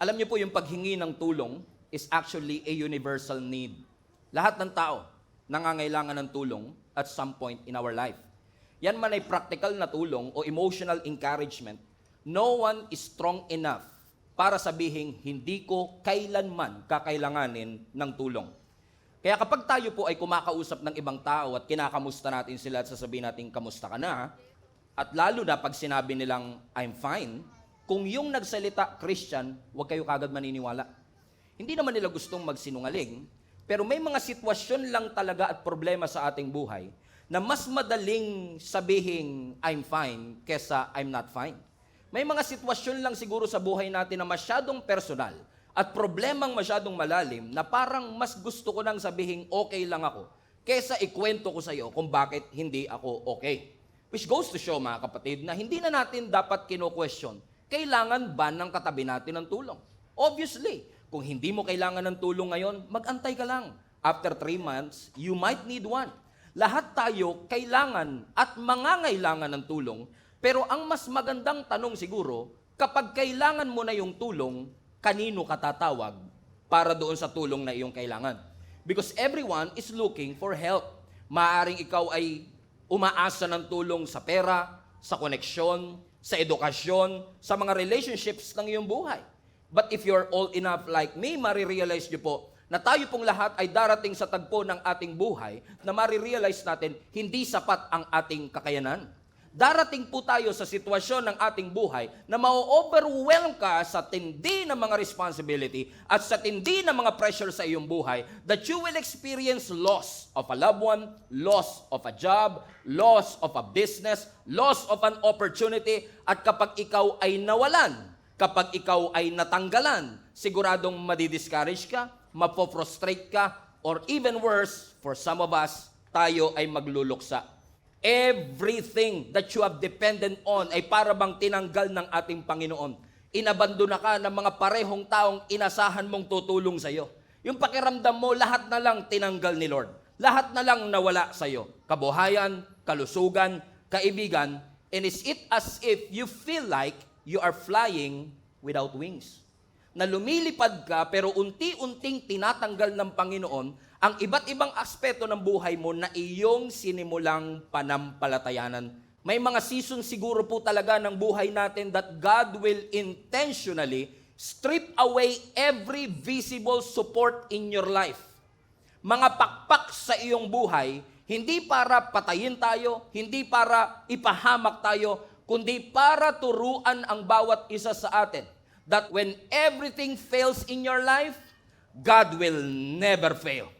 Alam niyo po, yung paghingi ng tulong is actually a universal need. Lahat ng tao nangangailangan ng tulong at some point in our life. Yan man ay practical na tulong o emotional encouragement, no one is strong enough para sabihin, hindi ko kailanman kakailanganin ng tulong. Kaya kapag tayo po ay kumakausap ng ibang tao at kinakamusta natin sila at sasabihin natin, kamusta ka na? At lalo na pag sinabi nilang, I'm fine, kung yung nagsalita Christian, huwag kayo kagad maniniwala. Hindi naman nila gustong magsinungaling, pero may mga sitwasyon lang talaga at problema sa ating buhay na mas madaling sabihin, I'm fine, kesa I'm not fine. May mga sitwasyon lang siguro sa buhay natin na masyadong personal at problemang masyadong malalim na parang mas gusto ko nang sabihin okay lang ako kesa ikwento ko sa iyo kung bakit hindi ako okay. Which goes to show, mga kapatid, na hindi na natin dapat kino-question, kailangan ba ng katabi natin ng tulong? Obviously, kung hindi mo kailangan ng tulong ngayon, mag-antay ka lang. After 3 months, you might need one. Lahat tayo kailangan at mangangailangan ng tulong. Pero ang mas magandang tanong siguro, kapag kailangan mo na yung tulong, kanino ka tatawag para doon sa tulong na iyong kailangan? Because everyone is looking for help. Maaring ikaw ay umaasa ng tulong sa pera, sa koneksyon, sa edukasyon, sa mga relationships ng iyong buhay. But if you're old enough like me, marirealize niyo po na tayo pong lahat ay darating sa tagpo ng ating buhay na marirealize natin hindi sapat ang ating kakayanan. Darating po tayo sa sitwasyon ng ating buhay na ma-overwhelm ka sa tindi ng mga responsibility at sa tindi ng mga pressure sa iyong buhay that you will experience loss of a loved one, loss of a job, loss of a business, loss of an opportunity, at kapag ikaw ay nawalan, kapag ikaw ay natanggalan, siguradong madidiscourage ka, mapofrustrate ka, or even worse, for some of us, tayo ay magluluksa. Everything that you have depended on ay para bang tinanggal ng ating Panginoon. Inabandona ka ng mga parehong taong inasahan mong tutulong sa iyo. Yung pakiramdam mo, lahat na lang tinanggal ni Lord. Lahat na lang nawala sa iyo. Kabuhayan, kalusugan, kaibigan, and is it as if you feel like you are flying without wings. Na lumilipad ka pero unti-unting tinatanggal ng Panginoon ang iba't ibang aspeto ng buhay mo na iyong sinimulang panampalatayanan. May mga season siguro po talaga ng buhay natin that God will intentionally strip away every visible support in your life. Mga pakpak sa iyong buhay, hindi para patayin tayo, hindi para ipahamak tayo, kundi para turuan ang bawat isa sa atin that when everything fails in your life, God will never fail.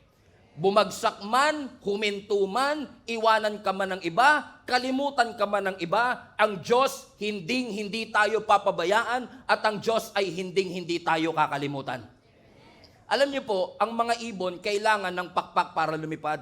Bumagsak man, huminto man, iwanan ka man ng iba, kalimutan ka man ng iba, ang Diyos hindi tayo papabayaan at ang Diyos ay hindi tayo kakalimutan. Alam niyo po, ang mga ibon kailangan ng pakpak para lumipad.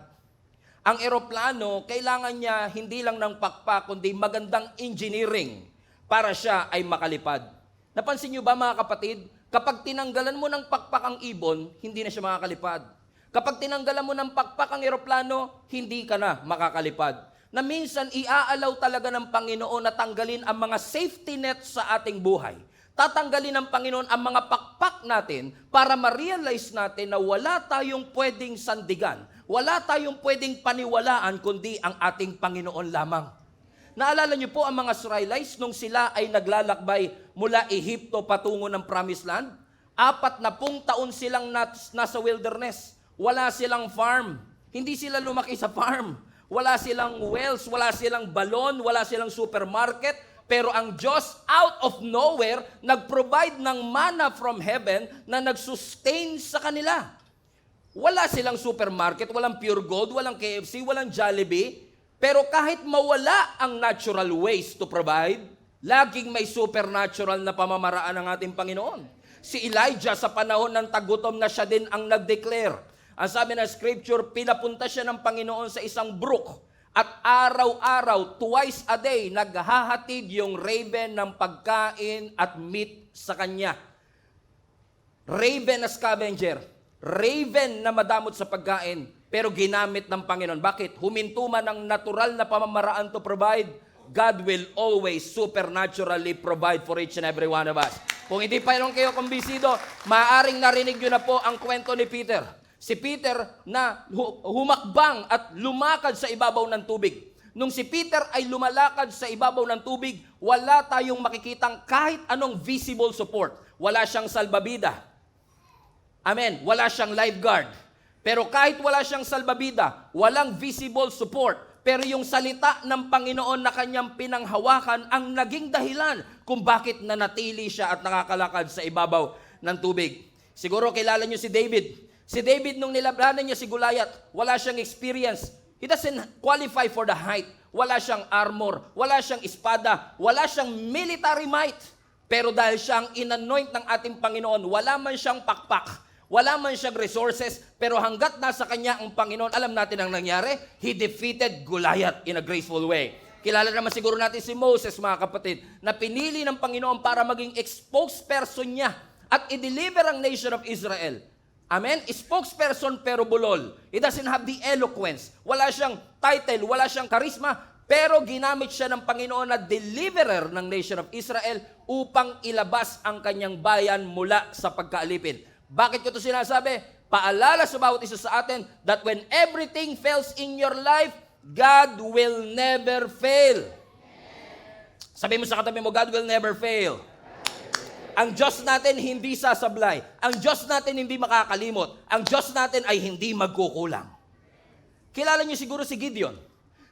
Ang eroplano, kailangan niya hindi lang ng pakpak, kundi magandang engineering para siya ay makalipad. Napansin niyo ba, mga kapatid, kapag tinanggalan mo ng pakpak ang ibon, hindi na siya makakalipad. Kapag tinanggalan mo ng pakpak ang eroplano, hindi ka na makakalipad. Na minsan, iaalaw talaga ng Panginoon na tanggalin ang mga safety net sa ating buhay. Tatanggalin ng Panginoon ang mga pakpak natin para ma-realize natin na wala tayong pwedeng sandigan, wala tayong pwedeng paniwalaan, kundi ang ating Panginoon lamang. Naalala niyo po ang mga Israelites nung sila ay naglalakbay mula Ehipto patungo ng Promised Land? 40 taon silang nasa wilderness. Wala silang farm. Hindi sila lumaki sa farm. Wala silang wells, wala silang balon, wala silang supermarket. Pero ang Diyos, out of nowhere, nag-provide ng manna from heaven na nag-sustain sa kanila. Wala silang supermarket, walang Pure Gold, walang KFC, walang Jollibee. Pero kahit mawala ang natural ways to provide, laging may supernatural na pamamaraan ng ating Panginoon. Si Elijah sa panahon ng tagutom na siya din ang nag-declare. Ang sabi ng scripture, pinapunta siya ng Panginoon sa isang brook at araw-araw, twice a day, naghahatid yung raven ng pagkain at meat sa kanya. Raven na scavenger, raven na madamot sa pagkain, pero ginamit ng Panginoon. Bakit? Huminto man ang natural na pamamaraan to provide, God will always supernaturally provide for each and every one of us. Kung hindi pa rin kayo kumbinsido, maaaring narinig nyo na po ang kwento ni Peter. Si Peter na humakbang at lumakad sa ibabaw ng tubig. Nung si Peter ay lumalakad sa ibabaw ng tubig, wala tayong makikitang kahit anong visible support. Wala siyang salbabida. Amen. Wala siyang lifeguard. Pero kahit wala siyang salbabida, walang visible support. Pero yung salita ng Panginoon na kanyang pinanghawakan ang naging dahilan kung bakit nanatili siya at nakakalakad sa ibabaw ng tubig. Siguro kilala niyo si David. Si David nung nilabanan niya si Goliath, wala siyang experience. He doesn't qualify for the height. Wala siyang armor, wala siyang espada, wala siyang military might. Pero dahil siyang inanoint ng ating Panginoon, wala man siyang pakpak, wala man siyang resources, pero hanggat nasa kanya ang Panginoon, alam natin ang nangyari, he defeated Goliath in a graceful way. Kilala naman siguro natin si Moses, mga kapatid, na pinili ng Panginoon para maging spokesperson niya at i-deliver ang nation of Israel. Amen? Spokesperson pero bulol. He doesn't have the eloquence. Wala siyang title, wala siyang charisma, pero ginamit siya ng Panginoon na deliverer ng nation of Israel upang ilabas ang kanyang bayan mula sa pagkaalipin. Bakit ko ito sinasabi? Paalala sa bawat isa sa atin that when everything fails in your life, God will never fail. Sabi mo sa katabi mo, God will never fail. Ang Diyos natin hindi sasablay. Ang Diyos natin hindi makakalimot. Ang Diyos natin ay hindi magkukulang. Kilala niyo siguro si Gideon.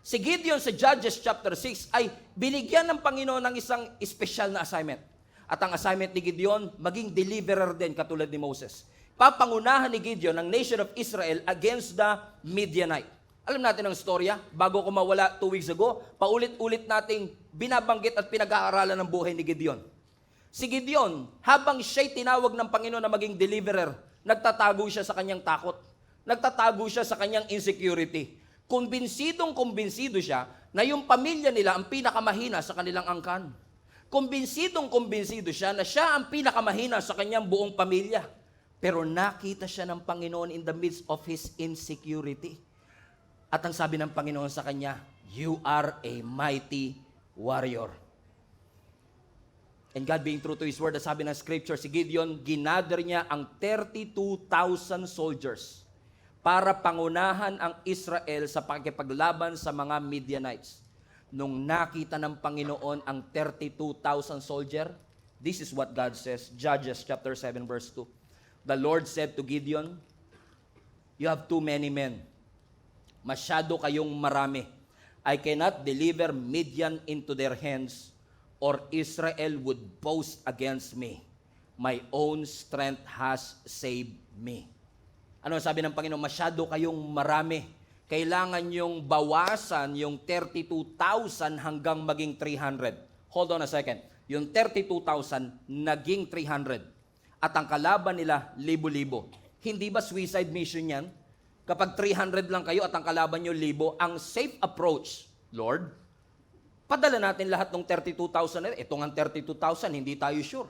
Si Gideon sa Judges chapter 6 ay binigyan ng Panginoon ng isang special na assignment. At ang assignment ni Gideon, maging deliverer din katulad ni Moses. Papangunahan ni Gideon ang nation of Israel against the Midianite. Alam natin ang storya, bago ko mawala 2 weeks ago, paulit-ulit nating binabanggit at pinag-aaralan ng buhay ni Gideon. Si Gideon, habang siya'y tinawag ng Panginoon na maging deliverer, nagtatago siya sa kanyang takot. Nagtatago siya sa kanyang insecurity. Kumbinsidong-kumbinsido siya na yung pamilya nila ang pinakamahina sa kanilang angkan. Kumbinsidong-kumbinsido siya na siya ang pinakamahina sa kanyang buong pamilya. Pero nakita siya ng Panginoon in the midst of his insecurity. At ang sabi ng Panginoon sa kanya, "You are a mighty warrior." And God being true to His word, sabi ng scripture, si Gideon, ginather niya ang 32,000 soldiers para pangunahan ang Israel sa pakikipaglaban sa mga Midianites. Nung nakita ng Panginoon ang 32,000 soldier, this is what God says, Judges chapter 7 verse 2. The Lord said to Gideon, "You have too many men. Masyado kayong marami. I cannot deliver Midian into their hands, or Israel would boast against me. My own strength has saved me." Ano sabi ng Panginoon? Masyado kayong marami. Kailangan yung bawasan yung 32,000 hanggang maging 300. Hold on a second. Yung 32,000 naging 300. At ang kalaban nila, libo-libo. Hindi ba suicide mission yan? Kapag 300 lang kayo at ang kalaban nyo libo, ang safe approach, Lord, padala natin lahat ng 32,000. Ito nga 32,000, hindi tayo sure.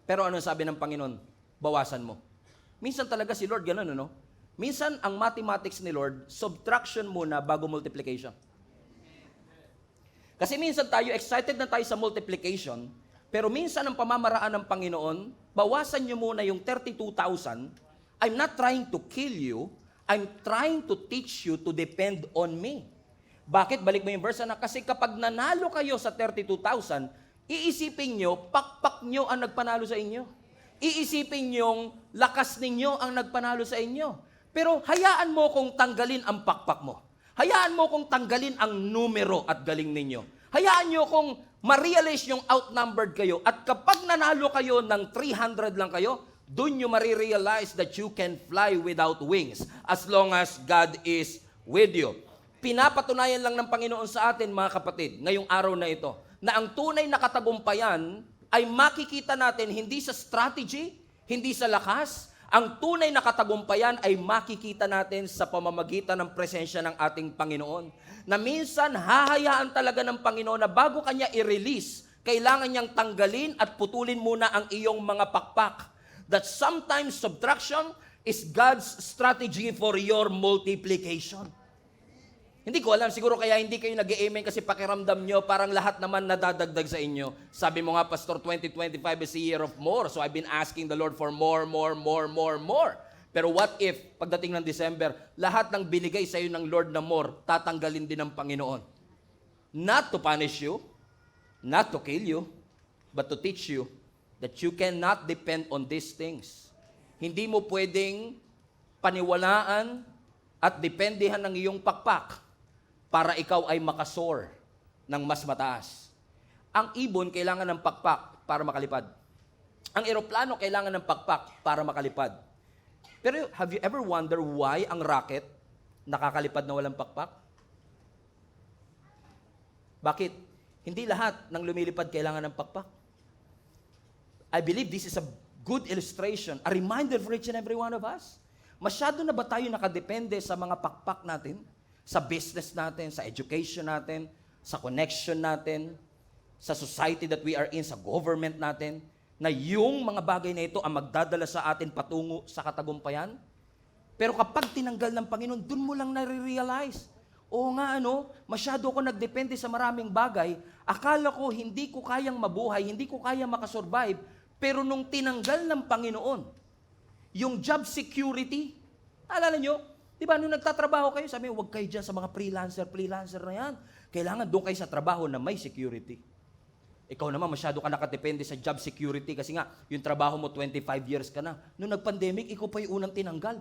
Pero ano sabi ng Panginoon? Bawasan mo. Minsan talaga si Lord ganun, ano? Minsan, ang mathematics ni Lord, subtraction muna bago multiplication. Kasi minsan tayo, excited na tayo sa multiplication, pero minsan ang pamamaraan ng Panginoon, bawasan nyo muna yung 32,000. I'm not trying to kill you, I'm trying to teach you to depend on me. Bakit? Balik mo yung verse na, kasi kapag nanalo kayo sa 32,000, iisipin nyo, pakpak nyo ang nagpanalo sa inyo. Iisipin nyong lakas ninyo ang nagpanalo sa inyo. Pero hayaan mo kung tanggalin ang pakpak mo. Hayaan mo kung tanggalin ang numero at galing ninyo. Hayaan nyo kung ma-realize yung outnumbered kayo. At kapag nanalo kayo ng 300 lang kayo, doon nyo marirealize that you can fly without wings as long as God is with you. Pinapatunayan lang ng Panginoon sa atin, mga kapatid, ngayong araw na ito, na ang tunay na katagumpayan ay makikita natin hindi sa strategy, hindi sa lakas. Ang tunay na katagumpayan ay makikita natin sa pamamagitan ng presensya ng ating Panginoon. Na minsan, hahayaan talaga ng Panginoon na bago kanya i-release, kailangan niyang tanggalin at putulin muna ang iyong mga pakpak. That sometimes subtraction is God's strategy for your multiplication. Hindi ko alam, siguro kaya hindi kayo nag-amen kasi pakiramdam nyo, parang lahat naman nadadagdag sa inyo. Sabi mo nga, Pastor, 2025 is a year of more. So I've been asking the Lord for more. Pero what if, pagdating ng December, lahat ng binigay sa iyo ng Lord na more, tatanggalin din ng Panginoon. Not to punish you, not to kill you, but to teach you that you cannot depend on these things. Hindi mo pwedeng paniwalaan at dependehan ng iyong pakpak para ikaw ay makasoar ng mas mataas. Ang ibon kailangan ng pakpak para makalipad. Ang eroplano kailangan ng pakpak para makalipad. Pero have you ever wondered why ang rocket nakakalipad na walang pakpak? Bakit? Hindi lahat ng lumilipad kailangan ng pakpak. I believe this is a good illustration, a reminder for each and every one of us. Masyado na ba tayo nakadepende sa mga pakpak natin? Sa business natin, sa education natin, sa connection natin, sa society that we are in, sa government natin, na yung mga bagay na ito ang magdadala sa atin patungo sa katagumpayan? Pero kapag tinanggal ng Panginoon, dun mo lang nare-realize, oo nga masyado ako nagdepende sa maraming bagay, akala ko hindi ko kayang mabuhay, hindi ko kayang makasurvive, pero nung tinanggal ng Panginoon, yung job security, alala nyo, di ba, nung nagtatrabaho kayo, sabi, huwag kayo dyan sa mga freelancer na yan. Kailangan doon kayo sa trabaho na may security. Ikaw naman, masyado ka nakadepende sa job security kasi nga, yung trabaho mo 25 years ka na. Nung nag-pandemic, ikaw pa yung unang tinanggal.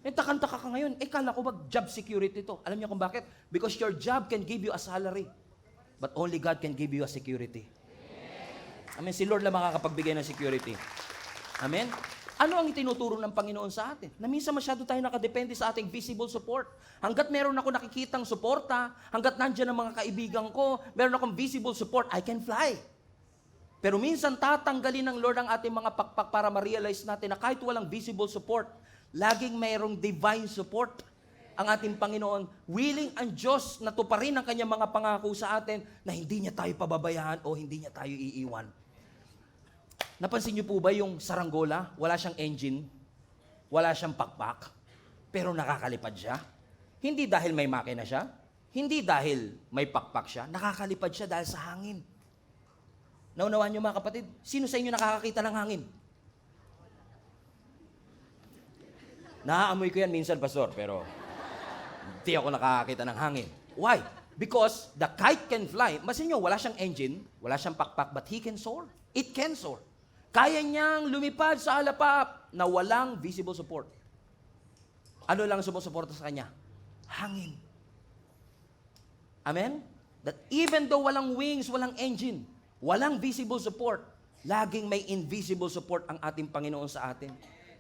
Takantaka ka ngayon, kala ko ba job security to? Alam niyo kung bakit? Because your job can give you a salary, but only God can give you a security. Amen. Si Lord lang makakapagbigay ng security. Amen. Ano ang itinuturo ng Panginoon sa atin? Na minsan masyado tayo nakadepende sa ating visible support. Hanggat meron ako nakikitang suporta, hanggat nandiyan ang mga kaibigan ko, meron akong visible support, I can fly. Pero minsan tatanggalin ng Lord ang ating mga pakpak para ma-realize natin na kahit walang visible support, laging mayroong divine support ang ating Panginoon, willing ang Diyos na tuparin ang kanyang mga pangako sa atin na hindi niya tayo pababayaan o hindi niya tayo iiwan. Napansin niyo po ba yung saranggola? Wala siyang engine, wala siyang pakpak, pero nakakalipad siya. Hindi dahil may makina siya, hindi dahil may pakpak siya, nakakalipad siya dahil sa hangin. Naunawaan niyo mga kapatid, sino sa inyo nakakakita ng hangin? Naaamoy ko yan minsan, Pastor, pero hindi ako nakakakita ng hangin. Why? Because the kite can fly. Masin niyo, wala siyang engine, wala siyang pakpak, but he can soar. It can soar. Kaya niyang lumipad sa alapap na walang visible support. Ano lang sumusuporta sa kanya? Hangin. Amen? That even though walang wings, walang engine, walang visible support, laging may invisible support ang ating Panginoon sa atin.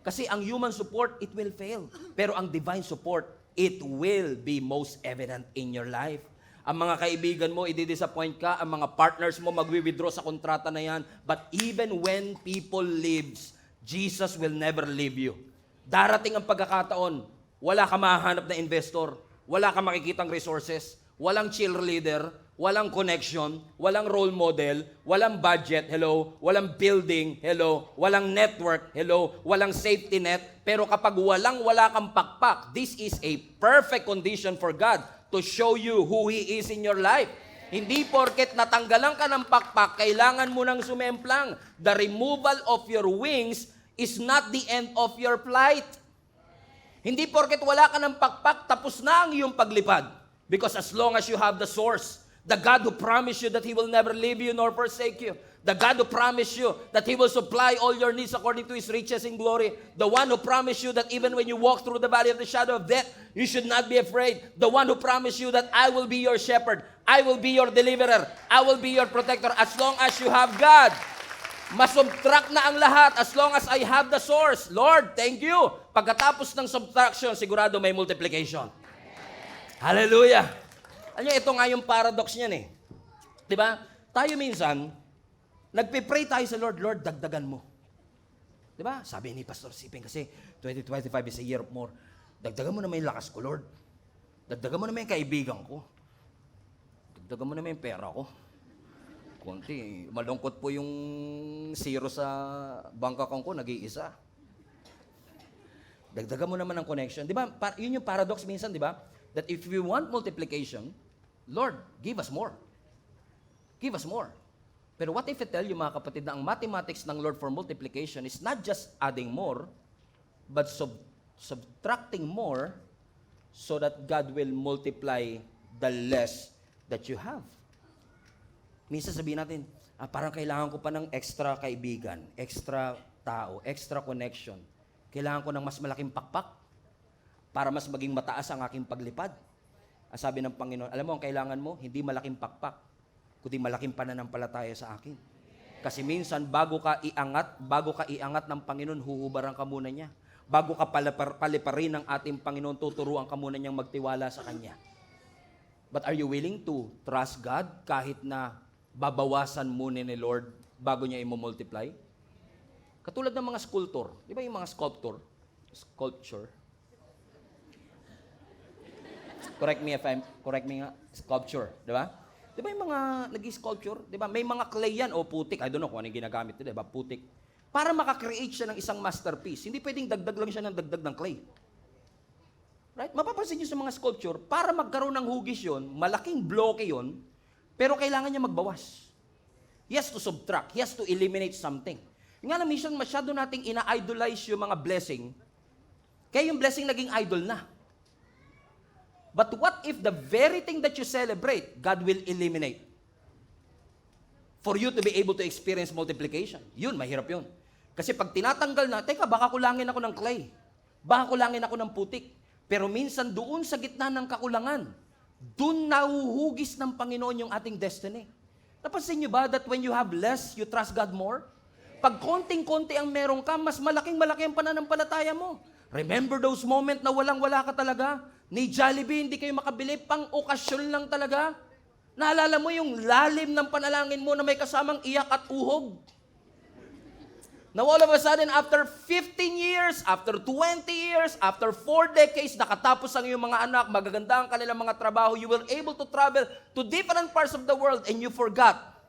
Kasi ang human support, it will fail. Pero ang divine support, it will be most evident in your life. Ang mga kaibigan mo, i-disappoint ka. Ang mga partners mo, magwi-withdraw sa kontrata na yan. But even when people leaves, Jesus will never leave you. Darating ang pagkakataon, wala ka mahahanap na investor, wala ka makikitang resources, walang cheerleader, walang connection, walang role model, walang budget, hello, walang building, hello, walang network, hello, walang safety net. Pero kapag wala kang pakpak, this is a perfect condition for God to show you who He is in your life. Hindi porket natanggalan ka ng pakpak, kailangan mo nang sumemplang. The removal of your wings is not the end of your flight. Hindi porket wala ka ng pakpak, tapos na ang iyong paglipad. Because as long as you have the source, the God who promised you that He will never leave you nor forsake you, the God who promised you that He will supply all your needs according to His riches in glory, the one who promised you that even when you walk through the valley of the shadow of death, you should not be afraid, the one who promised you that I will be your shepherd, I will be your deliverer, I will be your protector, as long as you have God. Masubtract na ang lahat as long as I have the source. Lord, thank you. Pagkatapos ng subtraction, sigurado may multiplication. Hallelujah. Alam niyo, ito nga yung paradox niyan eh. Diba? Tayo minsan, nagpe-pray tayo sa Lord, Lord, dagdagan mo. Diba? Sabi ni Pastor Siping kasi, 2025 is a year of more. Dagdagan mo naman yung lakas ko, Lord. Dagdagan mo naman yung kaibigan ko. Dagdagan mo naman yung pera ko. Kunti, malungkot po yung zero sa bank account ko, nag-iisa. Dagdagan mo naman ang connection. Diba? Yun yung paradox minsan, diba? that if we want multiplication, Lord, give us more. Give us more. Pero what if I tell you, mga kapatid, na ang mathematics ng Lord for multiplication is not just adding more, but subtracting more so that God will multiply the less that you have. Minsan sabihin natin, parang kailangan ko pa ng extra kaibigan, extra tao, extra connection. Kailangan ko ng mas malaking pakpak para mas maging mataas ang aking paglipad. Ang sabi ng Panginoon, alam mo, ang kailangan mo, hindi malaking pakpak, kundi malaking pananampalataya sa akin. Kasi minsan, bago ka iangat ng Panginoon, huhubaran ka muna niya. Bago ka paliparin ng ating Panginoon, tuturuan ka muna niyang magtiwala sa Kanya. But are you willing to trust God kahit na babawasan muna ni Lord bago niya i-multiply? Katulad ng mga sculptor. Di ba yung mga sculpture? Correct me nga, sculpture. Di ba? Di ba yung mga nag-sculpture? Di ba? May mga clay yan o putik. I don't know kung ano yung ginagamit. Di ba? Putik. Para makakreate siya ng isang masterpiece, hindi pwedeng dagdag lang siya ng dagdag ng clay. Right? Mapapansin niyo sa mga sculpture, para magkaroon ng hugis yon, malaking bloke yon, pero kailangan niya magbawas. He has to subtract. He has to eliminate something. Nga na, minsan masyado nating ina-idolize yung mga blessing, kaya yung blessing naging idol na. But what if the very thing that you celebrate, God will eliminate? For you to be able to experience multiplication. Yun, mahirap yun. Kasi pag tinatanggal na, teka, baka kulangin ako ng clay. Baka kulangin ako ng putik. Pero minsan doon sa gitna ng kakulangan, doon nahuhugis ng Panginoon yung ating destiny. Napansin niyo ba that when you have less, you trust God more? Pag konting-konti ang meron ka, mas malaking-malaki ang pananampalataya mo. Remember those moments na walang-wala ka talaga? Ni Jollibee, hindi kayo makabili, pang okasyon lang talaga. Naalala mo yung lalim ng panalangin mo na may kasamang iyak at uhog? Now all of a sudden, after 15 years, after 20 years, after 4 decades, nakatapos ang iyong mga anak, magaganda ang kanilang mga trabaho, you will able to travel to different parts of the world and you forgot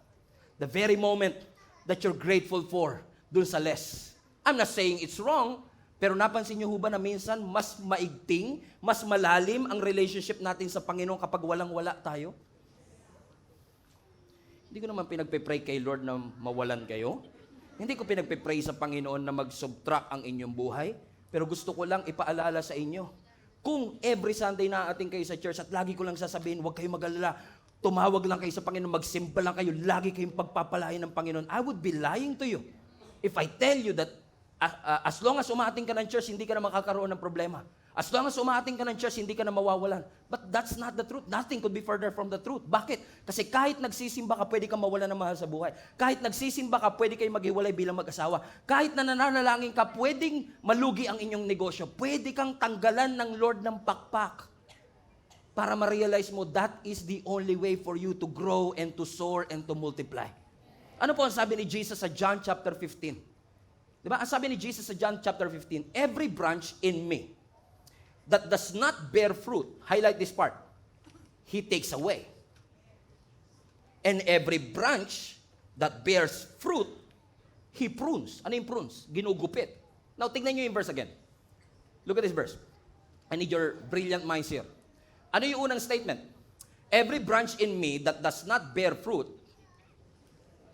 the very moment that you're grateful for dun sa less. I'm not saying it's wrong, pero napansin niyo ho ba na minsan mas maigting, mas malalim ang relationship natin sa Panginoon kapag walang-wala tayo? Hindi ko naman pinagpe-pray kay Lord na mawalan kayo. Hindi ko pinagpe-pray sa Panginoon na mag-subtract ang inyong buhay. Pero gusto ko lang ipaalala sa inyo. Kung every Sunday na ating kayo sa church at lagi ko lang sasabihin, huwag kayong mag-alala, tumawag lang kayo sa Panginoon, magsimba lang kayo, lagi kayong pagpapalain ng Panginoon, I would be lying to you if I tell you that as long as umaating ka ng church, hindi ka na makakaroon ng problema. As long as umaating ka ng church, hindi ka na mawawalan. But that's not the truth. Nothing could be further from the truth. Bakit? Kasi kahit nagsisimba ka, pwede kang mawalan ng mahal sa buhay. Kahit nagsisimba ka, pwede kayong maghiwalay bilang mag-asawa. Kahit nananalangin ka, pwedeng malugi ang inyong negosyo. Pwede kang tanggalan ng Lord ng pakpak para ma-realize mo that is the only way for you to grow and to soar and to multiply. Ano po ang sabi ni Jesus sa John chapter 15? Diba? Ang sabi ni Jesus sa John chapter 15, every branch in me that does not bear fruit, highlight this part, He takes away. And every branch that bears fruit, He prunes. Ano yung prunes? Ginugupit. Now, tignan nyo yung verse again. Look at this verse. I need your brilliant minds here. Ano yung unang statement? Every branch in me that does not bear fruit,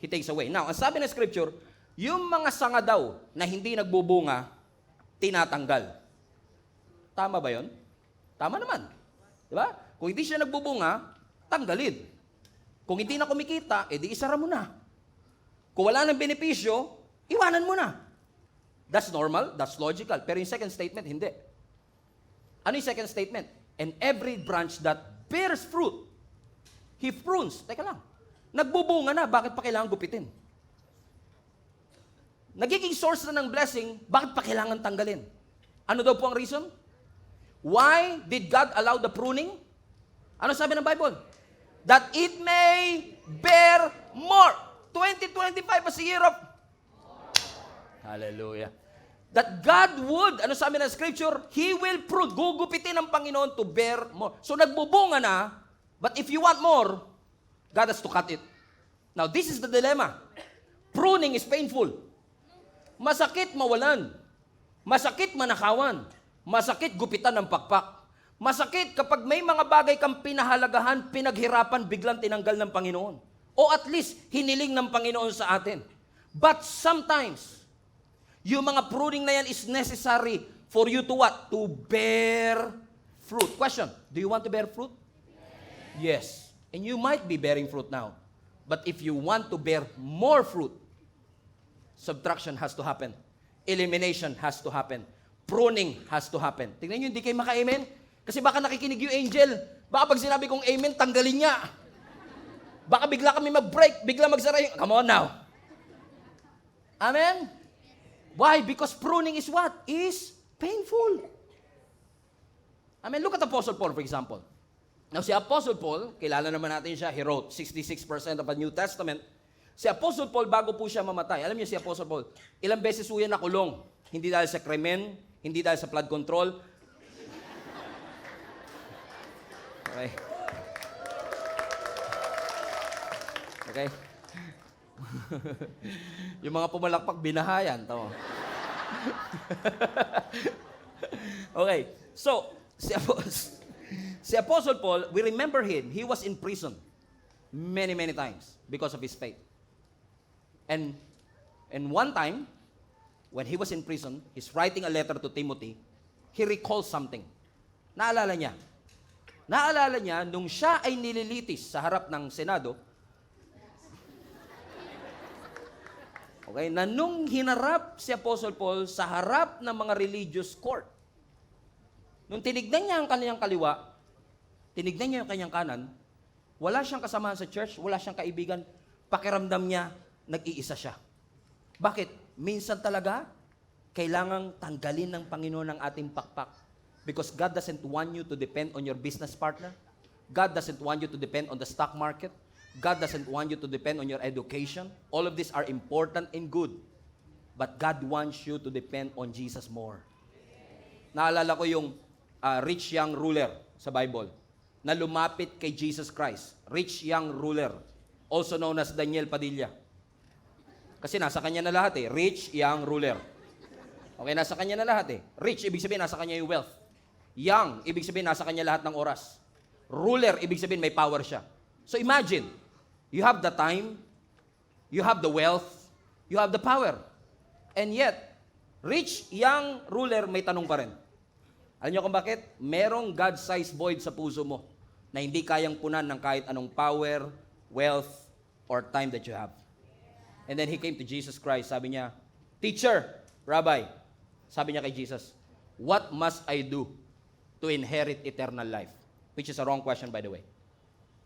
He takes away. Now, ang sabi ng scripture, yung mga sanga daw na hindi nagbubunga, tinatanggal. Tama ba yun? Tama naman. Diba? Kung hindi siya nagbubunga, tanggalin. Kung hindi na kumikita, edi isara mo na. Kung wala ng benepisyo, iwanan mo na. That's normal, that's logical. Pero yung second statement, hindi. Ano yung second statement? And every branch that bears fruit, He prunes. Teka lang. Nagbubunga na, bakit pa kailangan gupitin? Nagiging source na ng blessing, bakit pa kailangan tanggalin? Ano daw po ang reason? Why did God allow the pruning? Ano sabi ng Bible? That it may bear more. 2025 is a year of Hallelujah. That God would, ano sabi ng scripture? He will prune. Gugupitin ng Panginoon to bear more. So nagbubunga na, but if you want more, God has to cut it. Now, this is the dilemma. Pruning is painful. Masakit mawalan. Masakit manakawan. Masakit gupitan ng pakpak. Masakit kapag may mga bagay kang pinahalagahan, pinaghirapan, biglang tinanggal ng Panginoon. O at least, hiniling ng Panginoon sa atin. But sometimes, yung mga pruning na yan is necessary for you to what? To bear fruit. Question, do you want to bear fruit? Yes. And you might be bearing fruit now. But if you want to bear more fruit, subtraction has to happen. Elimination has to happen. Pruning has to happen. Tingnan nyo, hindi kayo maka-amen. Kasi baka nakikinig yung angel. Baka pag sinabi kong amen, tanggalin niya. Baka bigla kami mag-break, bigla magsara yung... Come on now. Amen? Why? Because pruning is what? Is painful. Amen? Look at Apostle Paul, for example. Now, si Apostle Paul, kilala naman natin siya, he wrote 66% of the New Testament. Si Apostle Paul, bago po siya mamatay, alam niyo si Apostle Paul, ilang beses po yan nakulong. Hindi dahil sa krimen, hindi dahil sa flood control. Okay. Okay. Yung mga pumalakpak, binahayan. Tama. Okay. So, si Apostle Paul, we remember him. He was in prison many, many times because of his faith. And one time, when he was in prison, he's writing a letter to Timothy, he recalls something. Naalala niya, nung siya ay nililitis sa harap ng Senado, okay, na nung hinarap si Apostle Paul sa harap ng mga religious court, nung tinignan niya ang kanyang kaliwa, tinignan niya yung kanyang kanan, wala siyang kasama sa church, wala siyang kaibigan, pakiramdam niya, nag-iisa siya. Bakit? Minsan talaga, kailangang tanggalin ng Panginoon ang ating pakpak. Because God doesn't want you to depend on your business partner. God doesn't want you to depend on the stock market. God doesn't want you to depend on your education. All of these are important and good. But God wants you to depend on Jesus more. Naalala ko yung rich young ruler sa Bible na lumapit kay Jesus Christ. Rich young ruler, also known as Daniel Padilla. Kasi nasa kanya na lahat eh. Rich young ruler. Okay, nasa kanya na lahat eh. Rich, ibig sabihin nasa kanya yung wealth. Young, ibig sabihin nasa kanya lahat ng oras. Ruler, ibig sabihin may power siya. So imagine, you have the time, you have the wealth, you have the power. And yet, rich, young ruler, may tanong pa rin. Alam niyo kung bakit? Merong God-sized void sa puso mo na hindi kayang punan ng kahit anong power, wealth, or time that you have. And then he came to Jesus Christ. Sabi niya, Teacher, Rabbi, sabi niya kay Jesus, what must I do to inherit eternal life? Which is a wrong question, by the way.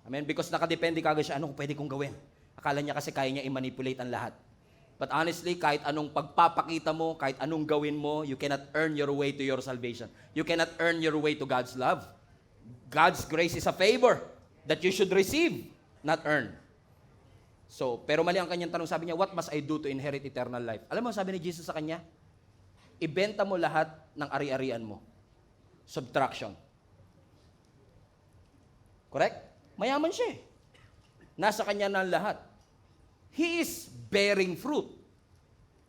Amen? Because nakadepende kagad siya, anong pwede kong gawin? Akala niya kasi kaya niya i-manipulate ang lahat. But honestly, kahit anong pagpapakita mo, kahit anong gawin mo, you cannot earn your way to your salvation. You cannot earn your way to God's love. God's grace is a favor that you should receive, not earn. So, pero mali ang kanyang tanong, sabi niya, what must I do to inherit eternal life? Alam mo, sabi ni Jesus sa kanya, ibenta mo lahat ng ari-arian mo. Subtraction. Correct? Mayaman siya eh. Nasa kanya na lahat. He is bearing fruit.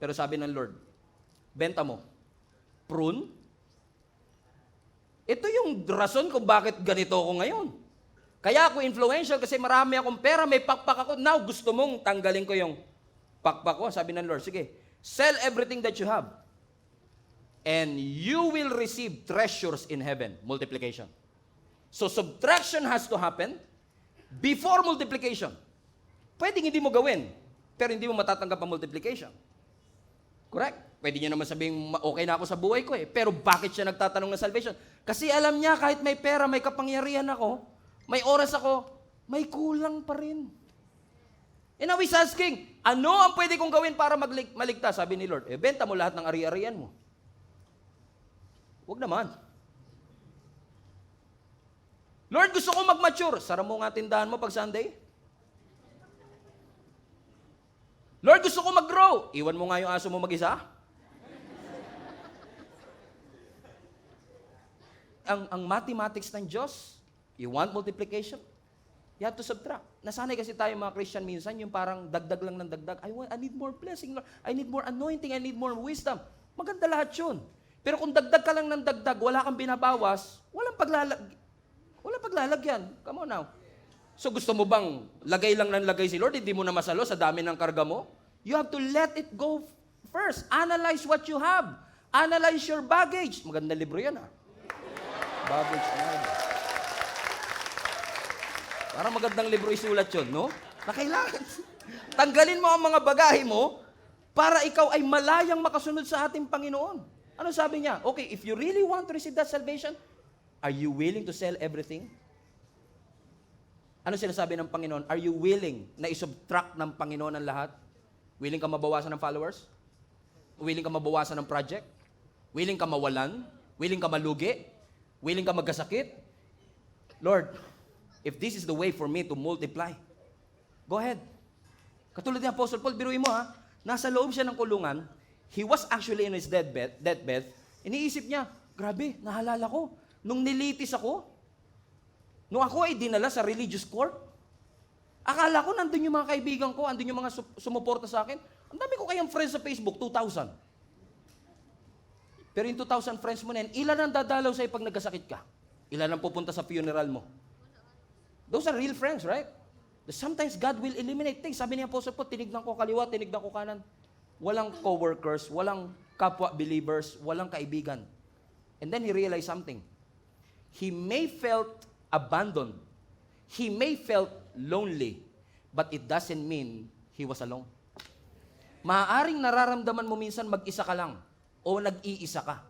Pero sabi ng Lord, benta mo. Prune? Ito yung rason kung bakit ganito ako ngayon. Kaya ako influential kasi marami akong pera, may pakpak ako. Now, gusto mong tanggalin ko yung pakpak ko. Sabi ng Lord, sige, sell everything that you have. And you will receive treasures in heaven. Multiplication. So, subtraction has to happen before multiplication. Pwedeng hindi mo gawin, pero hindi mo matatanggap ang multiplication. Correct? Pwede niya naman sabihin, okay na ako sa buhay ko eh. Pero bakit siya nagtatanong ng salvation? Kasi alam niya, kahit may pera, may kapangyarihan ako, may oras ako, may kulang pa rin. And now he's asking, ano ang pwede kong gawin para maligtas? Sabi ni Lord, benta mo lahat ng ari-arian mo. Huwag naman. Lord, gusto ko mag-mature. Sara mo nga tindahan mo pag Sunday. Lord, gusto ko mag-grow. Iwan mo nga yung aso mo mag-isa. Ang mathematics ng Diyos, you want multiplication? You have to subtract. Nasanay kasi tayo mga Christian minsan, yung parang dagdag lang ng dagdag. I need more blessing, Lord. I need more anointing. I need more wisdom. Maganda lahat yun. Pero kung dagdag ka lang ng dagdag, wala kang binabawas, walang paglalagyan. Come on now. So gusto mo bang lagay lang ng lagay si Lord, hindi mo na masalo sa dami ng karga mo? You have to let it go first. Analyze what you have. Analyze your baggage. Maganda libro yan, ha? Baggage na. Parang magandang libro isulat yun, no? Na kailangan. Tanggalin mo ang mga bagahe mo para ikaw ay malayang makasunod sa ating Panginoon. Ano sabi niya? Okay, if you really want to receive that salvation, are you willing to sell everything? Ano sinasabi ng Panginoon? Are you willing na isubtract ng Panginoon ang lahat? Willing ka mabawasan ng followers? Willing ka mabawasan ng project? Willing ka mawalan? Willing ka malugi? Willing ka magkasakit? Lord, if this is the way for me to multiply, go ahead. Katulad ni Apostle Paul, biruin mo ha, nasa loob siya ng kulungan, he was actually in his deathbed, iniisip niya, grabe, nahalala ko, nung nilitis ako, nung ako ay dinala sa religious court, akala ko nandun yung mga kaibigan ko, andun yung mga sumuporta sa akin. Ang dami ko kayang friends sa Facebook, 2,000. Pero yung 2,000 friends mo na yan, ilan ang dadalaw sa'yo pag nagkasakit ka? Ilan ang pupunta sa funeral mo? Those are real friends, right? Sometimes God will eliminate things. Sabi ni Apostle Paul, tinignan ko kaliwa, tinignan ko kanan. Walang co-workers, walang kapwa-believers, walang kaibigan. And then he realized something. He may felt abandoned. He may felt lonely, but it doesn't mean he was alone. Maaaring nararamdaman mo minsan mag-isa ka lang o nag-iisa ka.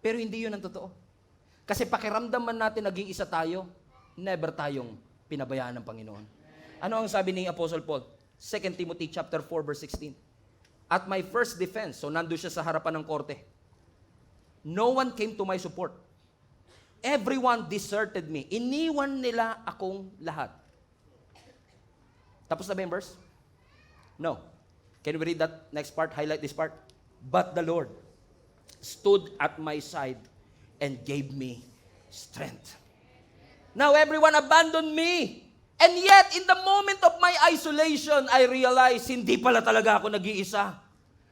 Pero hindi yun ang totoo. Kasi pakiramdam man natin naging isa tayo, never tayong pinabayaan ng Panginoon. Ano ang sabi ni Apostle Paul? 2 Timothy chapter 4 verse 16. At my first defense, so nandun siya sa harapan ng korte. No one came to my support. Everyone deserted me. Iniwan nila akong lahat. Tapos na ba yung verse? No. Can we read that next part? Highlight this part. But the Lord stood at my side and gave me strength. Now everyone abandoned me. And yet, in the moment of my isolation, I realized, hindi pala talaga ako nag-iisa.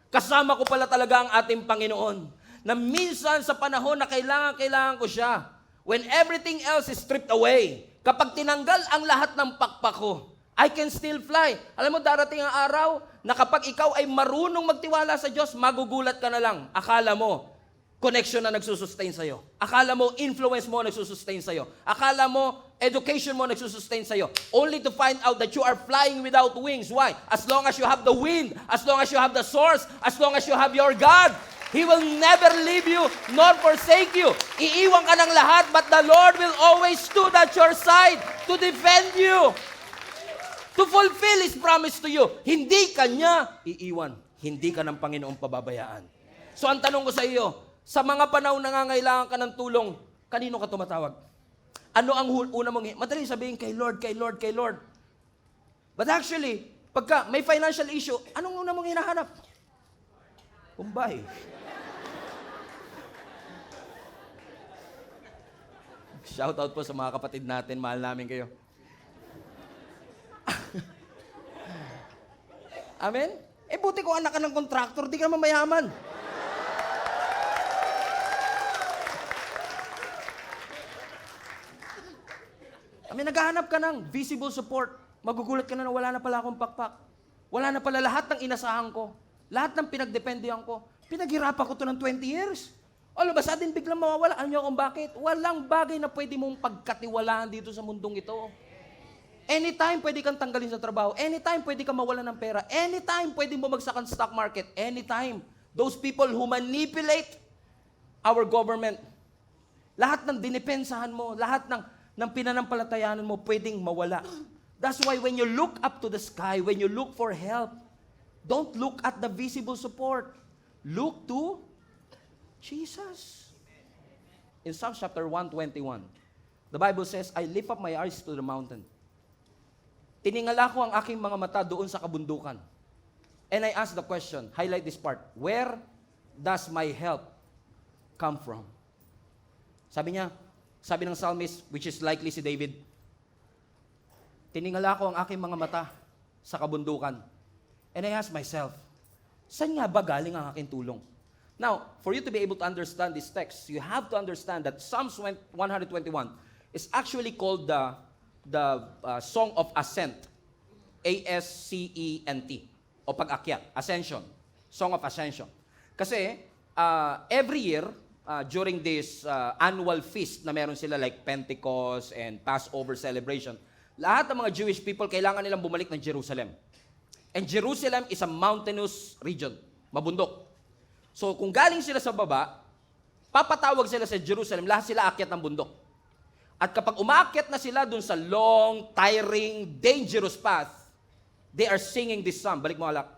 Kasama ko pala talaga ang ating Panginoon. Na minsan sa panahon na kailangan ko siya, when everything else is stripped away, kapag tinanggal ang lahat ng pakpak ko, I can still fly. Alam mo, darating ang araw na kapag ikaw ay marunong magtiwala sa Diyos, magugulat ka na lang. Akala mo, connection na nagsusustain sa'yo. Akala mo, influence mo nagsusustain sa'yo. Akala mo, education mo nagsusustain sa'yo. Only to find out that you are flying without wings. Why? As long as you have the wind, as long as you have the source, as long as you have your God, He will never leave you nor forsake you. Iiwan ka ng lahat, but the Lord will always stood at your side to defend you, to fulfill His promise to you. Hindi ka niya iiwan. Hindi ka ng Panginoong pababayaan. So ang tanong ko sa iyo, sa mga panahon nangangailangan ka ng tulong, kanino ka tumatawag? Ano ang una mong madali sabihin, kay Lord, kay Lord, kay Lord. But actually, pagka may financial issue, anong una mong hinahanap? Kumbay. Shout out po sa mga kapatid natin, mahal namin kayo. Amen? Buti ko anak ka ng contractor, di ka naman mayaman. Naghahanap ka ng visible support. Magugulat ka na wala na pala akong pakpak. Wala na pala lahat ng inasahan ko. Lahat ng pinagdependihan ko. Pinaghirapan ko to ng 20 years. All of a sudden, biglang mawawala. Ano nyo kung bakit? Walang bagay na pwede mong pagkatiwalaan dito sa mundong ito. Anytime pwede kang tanggalin sa trabaho. Anytime pwede kang mawalan ng pera. Anytime pwede bumagsak ang stock market. Anytime. Those people who manipulate our government. Lahat ng dinipensahan mo, lahat ng pinanampalatayanan mo, pwedeng mawala. That's why when you look up to the sky, when you look for help, don't look at the visible support. Look to Jesus. In Psalms chapter 121, the Bible says, I lift up my eyes to the mountain. Tiningala ko ang aking mga mata doon sa kabundukan. And I ask the question, highlight this part, where does my help come from? Sabi ng psalmist, which is likely si David, tiningala ko ang aking mga mata sa kabundukan. And I ask myself, saan nga ba galing ang aking tulong? Now, for you to be able to understand this text, you have to understand that Psalms 121 is actually called the Song of Ascent. A-S-C-E-N-T. O pag-akyat. Ascension. Song of Ascension. Kasi, every year, during this annual feast na meron sila like Pentecost and Passover celebration, lahat ng mga Jewish people, kailangan nilang bumalik ng Jerusalem. And Jerusalem is a mountainous region. Mabundok. So, kung galing sila sa baba, papatawag sila sa Jerusalem, lahat sila akyat ng bundok. At kapag umaakyat na sila dun sa long, tiring, dangerous path, they are singing this psalm. Balik mo, alak.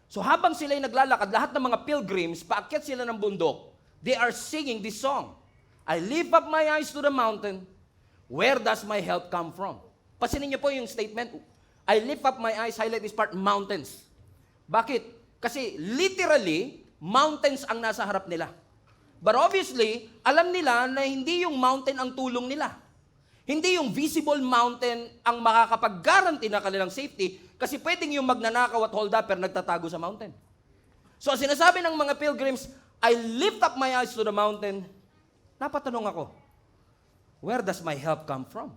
So, habang sila'y naglalakad, lahat ng mga pilgrims, paakyat sila ng bundok, they are singing this song. I lift up my eyes to the mountain, where does my help come from? Pasinin niyo po yung statement, I lift up my eyes, highlight this part, mountains. Bakit? Kasi literally, mountains ang nasa harap nila. But obviously, alam nila na hindi yung mountain ang tulong nila. Hindi yung visible mountain ang makakapag-guarantee na kanilang safety kasi pwedeng yung magnanakaw at hold-upper nagtatago sa mountain. So, sinasabi ng mga pilgrims, I lift up my eyes to the mountain. Napatanong ako, where does my help come from?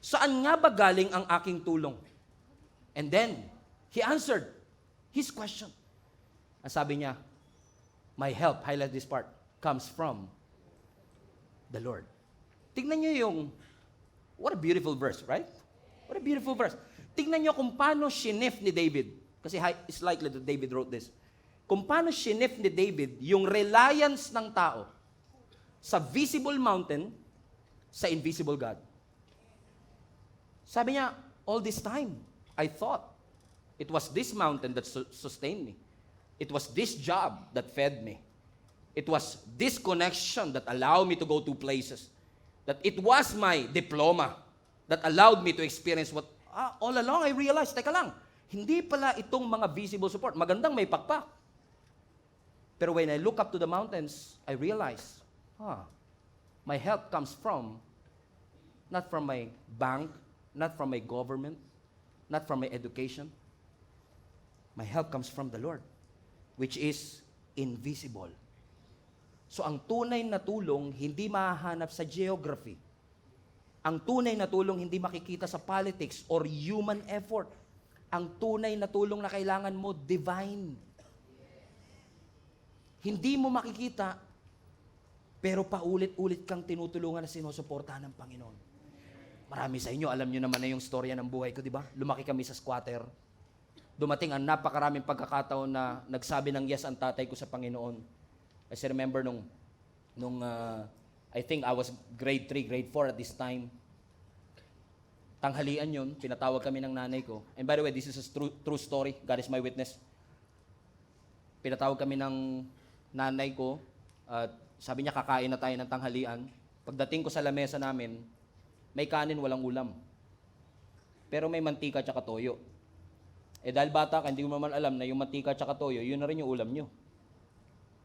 Saan nga ba galing ang aking tulong? And then, he answered his question. Ang sabi niya, my help, highlight this part, comes from the Lord. Tignan niyo yung, what a beautiful verse, right? What a beautiful verse. Tignan niyo kung paano shinif ni David, kasi it's likely that David wrote this, kung paano shinif ni David yung reliance ng tao sa visible mountain, sa invisible God. Sabi niya, all this time, I thought it was this mountain that sustained me. It was this job that fed me. It was this connection that allowed me to go to places. That it was my diploma that allowed me to experience what, all along I realized, teka lang, hindi pala itong mga visible support. Magandang may pakpak. Pero when I look up to the mountains, I realize, my help comes from, not from my bank, not from my government, not from my education. My help comes from the Lord, which is invisible. So ang tunay na tulong, hindi mahahanap sa geography. Ang tunay na tulong, hindi makikita sa politics or human effort. Ang tunay na tulong na kailangan mo, divine. Hindi mo makikita, pero paulit-ulit kang tinutulungan na sinusuportahan ng Panginoon. Marami sa inyo, alam nyo naman na yung storya ng buhay ko, di ba? Lumaki kami sa squatter. Dumating ang napakaraming pagkakataon na nagsabi ng yes ang tatay ko sa Panginoon. I still remember nung I think I was grade 3, grade 4 at this time. Tanghalian yun, pinatawag kami ng nanay ko. And by the way, this is a true story. God is my witness. Pinatawag kami ng nanay ko. Sabi niya, kakain na tayo ng tanghalian. Pagdating ko sa lamesa namin, may kanin, walang ulam. Pero may mantika at toyo. Dahil bata ka, hindi mo naman alam na yung mantika at toyo, yun na rin yung ulam nyo.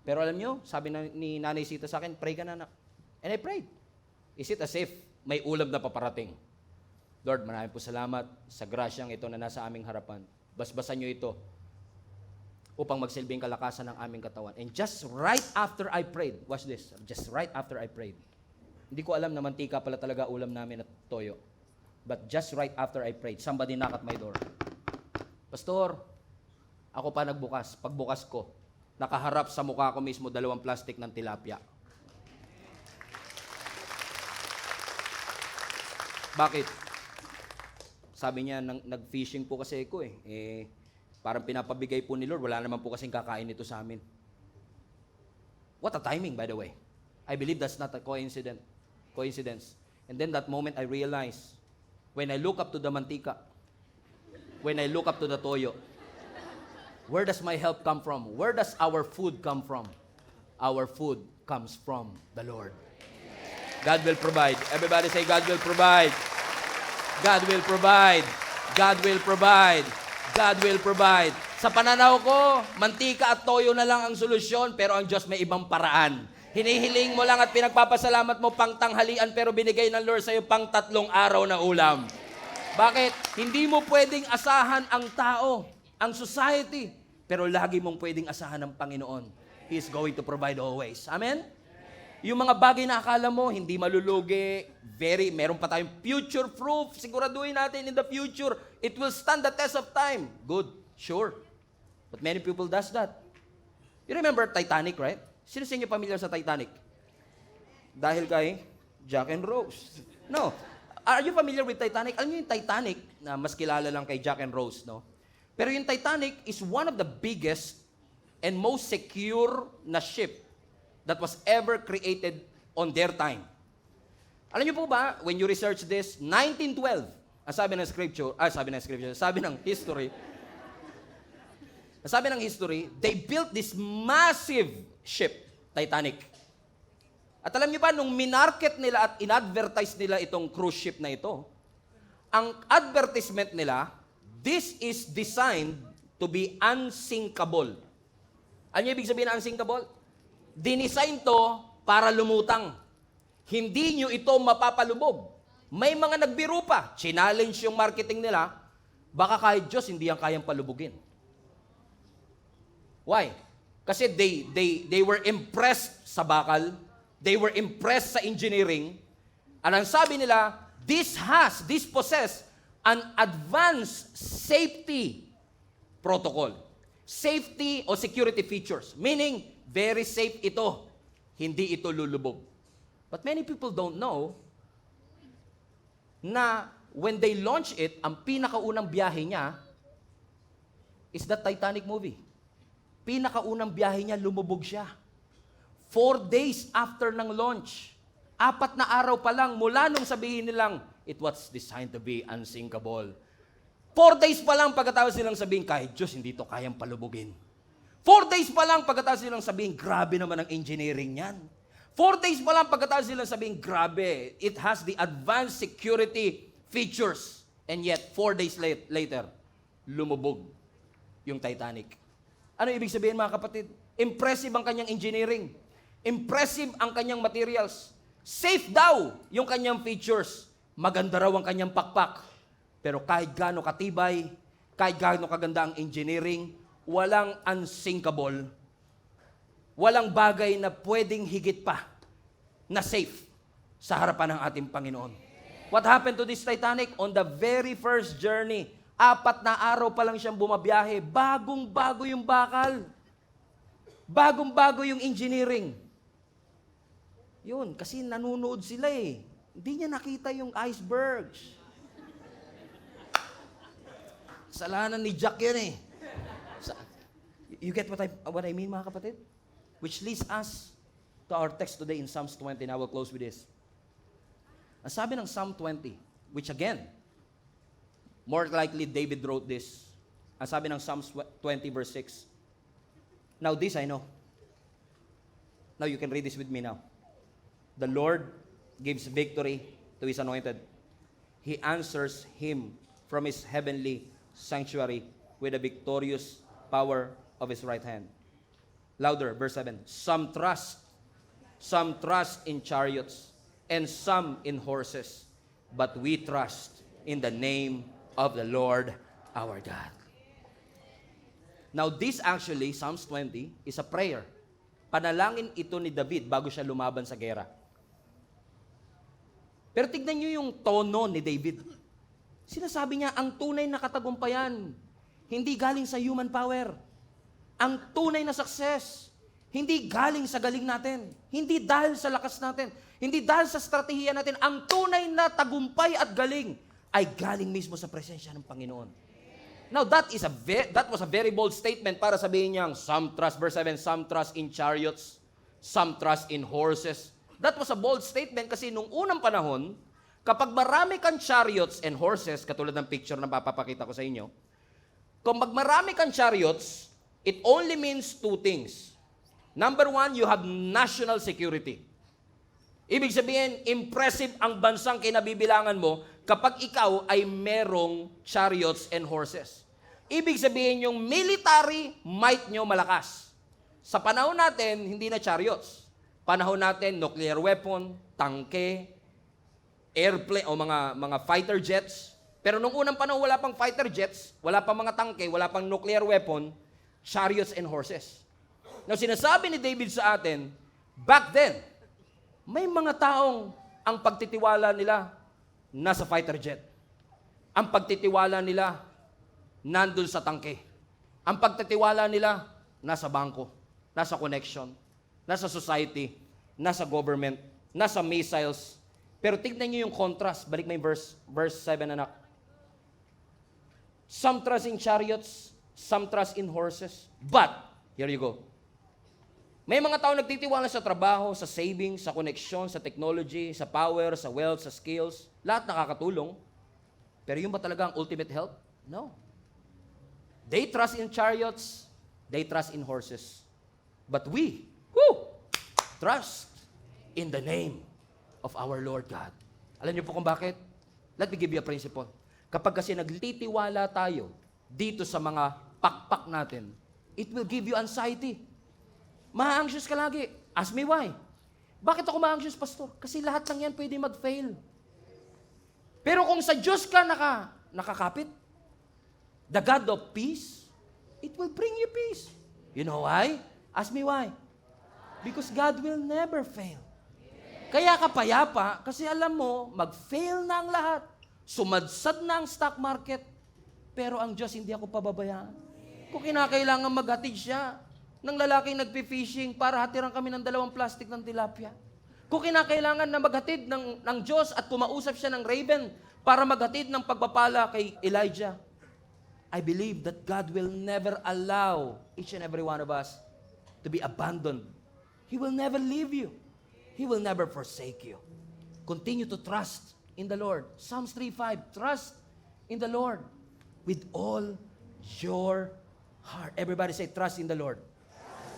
Pero alam nyo, sabi ni Nanay Sita sa akin, pray ka na, anak. And I prayed. Is it as if may ulam na paparating? Lord, maraming po salamat sa grasyang ito na nasa aming harapan. Basbasan nyo ito upang magsilbing kalakasan ng aming katawan. And just right after I prayed, watch this, just right after I prayed, hindi ko alam na mantika pala talaga ulam namin at toyo. But just right after I prayed, somebody knocked at my door. Pastor, ako pa nagbukas. Pagbukas ko, nakaharap sa mukha ko mismo 2 plastic ng tilapia. Bakit? Sabi niya, nag-fishing po kasi ako parang pinapabigay po ni Lord, wala naman po kasing kakain ito sa amin. What a timing, by the way. I believe that's not a coincidence. And then that moment I realized, when I look up to the mantika, when I look up to the toyo, where does my help come from? Where does our food come from? Our food comes from the Lord. God will provide. Everybody say, God will provide. God will provide. God will provide. God will provide. Sa pananaw ko, mantika at toyo na lang ang solusyon, pero ang Diyos may ibang paraan. Hinihiling mo lang at pinagpapasalamat mo pang tanghalian, pero binigay ng Lord sa iyo pang 3 araw na ulam. Bakit? Hindi mo pwedeng asahan ang tao, ang society, pero lagi mong pwedeng asahan ng Panginoon. He is going to provide always. Amen? Yung mga bagay na akala mo, hindi malulugi, meron pa tayong future proof, siguraduhin natin in the future, it will stand the test of time. Good, sure. But many people does that. You remember Titanic, right? Sino sa inyo familiar sa Titanic? Dahil kay Jack and Rose. No. Are you familiar with Titanic? Alam niyo yung Titanic, na mas kilala lang kay Jack and Rose, no? Pero yung Titanic is one of the biggest and most secure na ship that was ever created on their time. Alam niyo po ba, when you research this, 1912, ang sabi ng history, they built this massive ship, Titanic. At alam niyo ba, nung minarket nila at in-advertise nila itong cruise ship na ito, ang advertisement nila, this is designed to be unsinkable. Ano yung ibig sabihin ng unsinkable? Dinisign to para lumutang. Hindi nyo ito mapapalubog. May mga nagbiro pa. Challenge yung marketing nila. Baka kahit Diyos, hindi yan kayang palubugin. Why? Kasi they were impressed sa bakal. They were impressed sa engineering. At ang sabi nila, this possess an advanced safety protocol. Safety or security features. Meaning, very safe ito. Hindi ito lulubog. But many people don't know na when they launch it, ang pinakaunang biyahe niya is the Titanic movie. Pinakaunang biyahe niya, lumubog siya. 4 days after ng launch. 4 na araw pa lang mula nung sabihin nilang, it was designed to be unsinkable. 4 days pa lang pagkatapos nilang sabihin, kahit Diyos, hindi ito kayang palubugin. 4 days pa lang pagkatapos nilang sabihin, grabe naman ang engineering niyan. 4 days pa lang pagkatapos nilang sabihin, grabe, it has the advanced security features. And yet, 4 days later, lumubog yung Titanic. Ano ibig sabihin, mga kapatid? Impressive ang kanyang engineering. Impressive ang kanyang materials. Safe daw yung kanyang features. Maganda raw ang kanyang pakpak. Pero kahit gaano katibay, kahit gaano kaganda ang engineering, walang unsinkable, walang bagay na pwedeng higit pa na safe sa harapan ng ating Panginoon. What happened to this Titanic? On the very first journey, 4 na araw pa lang siyang bumabiyahe, bagong-bago yung bakal. Bagong-bago yung engineering. Yun, kasi nanunood sila eh. Hindi niya nakita yung icebergs. Kasalanan ni Jack yun eh. You get what I mean, mga kapatid? Which leads us to our text today in Psalms 20, and I will close with this. Ang sabi ng Psalm 20, which again, more likely David wrote this. Ang sabi ng Psalms 20 verse 6, now this I know. Now you can read this with me now. The Lord gives victory to His anointed. He answers him from His heavenly sanctuary with a victorious power of His right hand. Louder, verse 7. Some trust in chariots, and some in horses, but we trust in the name of the Lord our God. Now this actually, Psalms 20, is a prayer. Panalangin ito ni David bago siya lumaban sa gera. Pero tignan niyo yung tono ni David. Sinasabi niya, ang tunay na katagumpayan, hindi galing sa human power. Ang tunay na success, hindi galing sa galing natin. Hindi dahil sa lakas natin. Hindi dahil sa strategiya natin. Ang tunay na tagumpay at galing ay galing mismo sa presensya ng Panginoon. Now, that was a very bold statement para sabihin niyang, some trust, verse 7, some trust in chariots, some trust in horses. That was a bold statement kasi nung unang panahon, kapag marami kang chariots and horses, katulad ng picture na papapakita ko sa inyo, kung magmarami kang chariots, it only means 2 things. Number 1, you have national security. Ibig sabihin, impressive ang bansang kinabibilangan mo kapag ikaw ay merong chariots and horses. Ibig sabihin, yung military might nyo malakas. Sa panahon natin, hindi na chariots. Panahon natin, nuclear weapon, tangke, airplane o mga fighter jets. Pero nung unang panahon, wala pang fighter jets, wala pang mga tangke, wala pang nuclear weapon, chariots and horses. Now, sinasabi ni David sa atin, back then, may mga taong ang pagtitiwala nila nasa fighter jet. Ang pagtitiwala nila nandun sa tangke. Ang pagtitiwala nila nasa bangko, nasa connection, nasa society, nasa government, nasa missiles. Pero tignan niyo yung contrast. Balik mo yung verse 7, anak. Some trust in chariots, some trust in horses. But, here you go. May mga tao nagtitiwala sa trabaho, sa savings, sa connection, sa technology, sa power, sa wealth, sa skills. Lahat nakakatulong. Pero yun ba talaga ang ultimate help? No. They trust in chariots, they trust in horses. But we, trust in the name of our Lord God. Alam niyo po kung bakit? Let me give you a principle. Kapag kasi nagtitiwala tayo dito sa mga pakpak natin, it will give you anxiety. Ma-anxious ka lagi. Ask me why. Bakit ako ma-anxious, pastor? Kasi lahat ng yan pwede mag-fail. Pero kung sa Diyos ka nakakapit, the God of peace, it will bring you peace. You know why? Ask me why. Because God will never fail. Kaya ka payapa, kasi alam mo, mag-fail na ang lahat. Sumadsad na ang stock market. Pero ang Diyos, hindi ako pababayaan. Kung kinakailangan maghatid siya ng lalaking nagpi-fishing para hatiran kami ng 2 plastic ng tilapia. Kung kinakailangan na maghatid ng Diyos at kumausap siya ng raven para maghatid ng pagpapala kay Elijah, I believe that God will never allow each and every one of us to be abandoned. He will never leave you. He will never forsake you. Continue to trust in the Lord. Psalms 3:5, trust in the Lord with all your heart. Everybody say, trust in the Lord.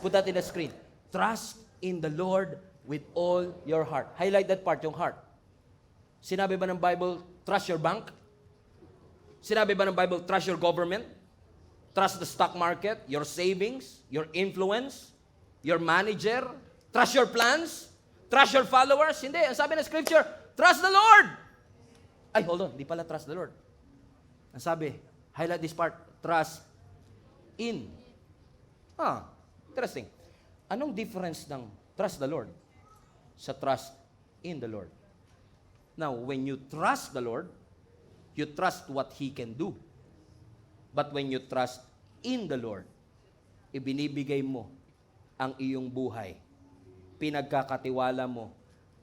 Put that in the screen. Trust in the Lord with all your heart. Highlight that part, yung heart. Sinabi ba ng Bible, trust your bank? Sinabi ba ng Bible, trust your government? Trust the stock market, your savings, your influence, your manager? Trust your plans? Trust your followers? Hindi. Ang sabi ng Scripture, trust the Lord. Ay, hold on. Di pala trust the Lord. Ang sabi, highlight this part, trust in. Interesting. Anong difference ng trust the Lord sa trust in the Lord? Now, when you trust the Lord, you trust what He can do. But when you trust in the Lord, ibinibigay mo ang iyong buhay. Pinagkakatiwala mo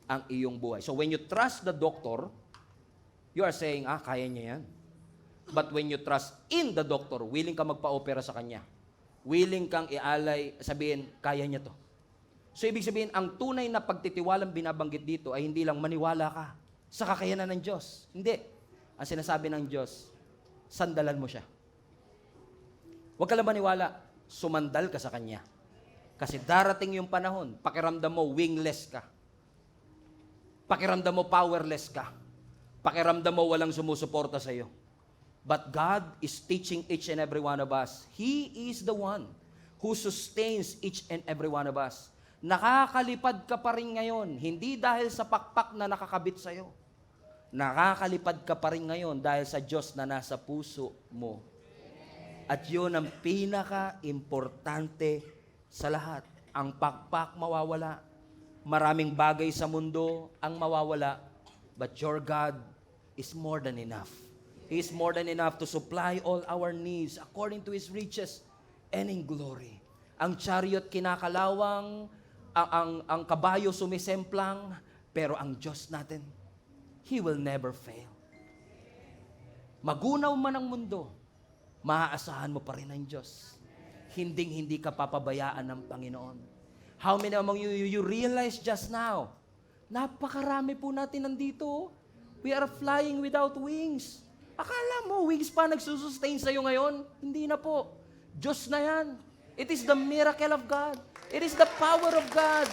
ang iyong buhay. So when you trust the doctor, you are saying, kaya niya yan. But when you trust in the doctor, willing ka magpa-opera sa kanya. Willing kang ialay, sabihin, kaya niya to. So ibig sabihin, ang tunay na pagtitiwalang binabanggit dito ay hindi lang maniwala ka sa kakayanan ng Diyos. Hindi. Ang sinasabi ng Diyos, sandalan mo siya. Huwag ka lang maniwala, sumandal ka sa Kanya. Kasi darating yung panahon, pakiramdam mo wingless ka. Pakiramdam mo powerless ka. Pakiramdam mo walang sumusuporta sa iyo. But God is teaching each and every one of us. He is the one who sustains each and every one of us. Nakakalipad ka pa rin ngayon, hindi dahil sa pakpak na nakakabit sa iyo. Nakakalipad ka pa rin ngayon dahil sa Diyos na nasa puso mo. At yun ang pinaka-importante sa lahat. Ang pakpak mawawala. Maraming bagay sa mundo ang mawawala. But your God is more than enough. He is more than enough to supply all our needs according to His riches and in glory. Ang chariot kinakalawang, ang kabayo sumisemplang, pero ang Diyos natin, He will never fail. Magunaw man ang mundo, maaasahan mo pa rin ang Diyos. Hinding-hindi ka papabayaan ng Panginoon. How many among you realize just now, napakarami po natin nandito. We are flying without wings. Akala mo, wings pa nagsusustain sa'yo ngayon? Hindi na po. Diyos na yan. It is the miracle of God. It is the power of God.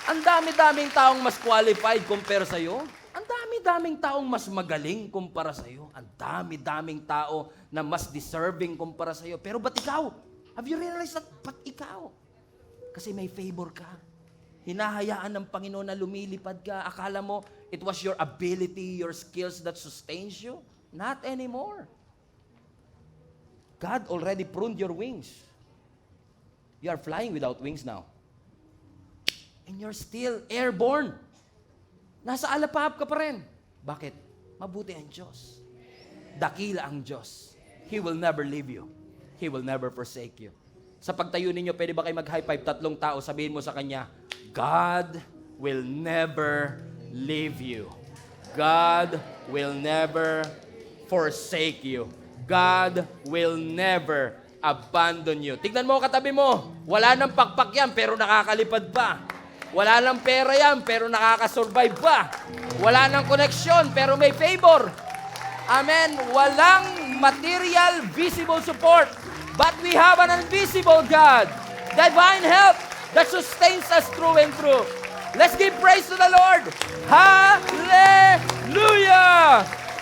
Ang dami-daming taong mas qualified compare sa'yo. Ang dami-daming taong mas magaling kumpara sa'yo. Ang dami-daming tao na mas deserving kumpara sa'yo. Pero ba't ikaw? Have you realized that? Ba't ikaw? Kasi may favor ka. Hinahayaan ng Panginoon na lumilipad ka. Akala mo, it was your ability, your skills that sustains you? Not anymore. God already pruned your wings. You are flying without wings now. And you're still airborne. Nasa alapahap ka pa rin. Bakit? Mabuti ang Diyos. Dakila ang Diyos. He will never leave you. He will never forsake you. Sa pagtayo ninyo, pwede ba kayo mag-high five? 3 tao, sabihin mo sa kanya, God will never leave you. God will never forsake you. God will never abandon you. Tignan mo katabi mo, wala nang pakpak yan, pero nakakalipad pa. Wala nang pera yan, pero nakakasurvive pa. Wala nang koneksyon, pero may favor. Amen. Walang material, visible support. But we have an invisible God. Divine help that sustains us through and through. Let's give praise to the Lord. Hallelujah!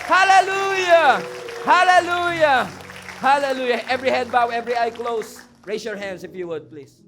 Hallelujah! Hallelujah! Hallelujah. Every head bow, every eye closed. Raise your hands if you would, please.